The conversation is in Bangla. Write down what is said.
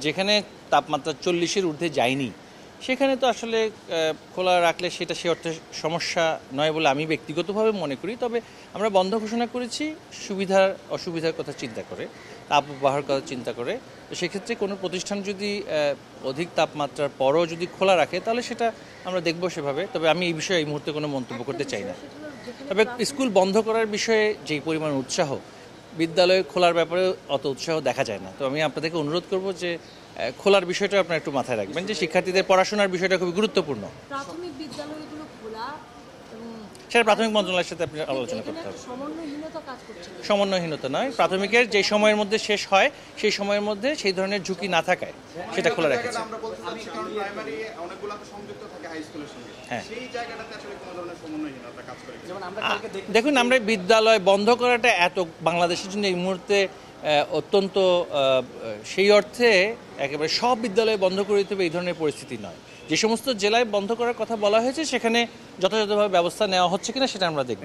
যেখানে তাপমাত্রা 40-এর ঊর্ধ্বে যায়নি সেখানে তো আসলে খোলা রাখলে সেটা সে অর্থে সমস্যা নয় বলে আমি ব্যক্তিগতভাবে মনে করি। তবে আমরা বন্ধ ঘোষণা করেছি সুবিধার অসুবিধার কথা চিন্তা করে, তাপ ব্যবহার কথা চিন্তা করে। তো সেক্ষেত্রে কোনো প্রতিষ্ঠান যদি অধিক তাপমাত্রার পরও যদি খোলা রাখে তাহলে সেটা আমরা দেখব সেভাবে। তবে আমি এই বিষয়ে এই মুহূর্তে কোনো মন্তব্য করতে চাই না। তবে স্কুল বন্ধ করার বিষয়ে যেই পরিমাণ উৎসাহ, বিদ্যালয় খোলার ব্যাপারে অত উৎসাহ দেখা যায় না। তো আমি আপনাদেরকে অনুরোধ করব যে খোলার বিষয়টা আপনারা একটু মাথায় রাখবেন, যে শিক্ষার্থীদের পড়াশোনার বিষয়টা খুবই গুরুত্বপূর্ণ। প্রাথমিক বিদ্যালয়গুলো খোলা, সেটা প্রাথমিক মন্ত্রণালয়ের সাথে আপনি আলোচনা করতে হবে। সমন্বয়হীনতা নয়, প্রাথমিকের যে সময়ের মধ্যে শেষ হয় সেই সময়ের মধ্যে সেই ধরনের ঝুঁকি না থাকায় সেটা খোলা রেখেছে। হ্যাঁ, দেখুন, আমরা বিদ্যালয় বন্ধ করাটা এত বাংলাদেশের জন্য এই মুহূর্তে অত্যন্ত সেই অর্থে একেবারে সব বিদ্যালয় বন্ধ করে দিতে হবে এই ধরনের পরিস্থিতি নয়। যে সমস্ত জেলায় বন্ধ করার কথা বলা হয়েছে সেখানে যথাযথভাবে ব্যবস্থা নেওয়া হচ্ছে কিনা সেটা আমরা দেখব।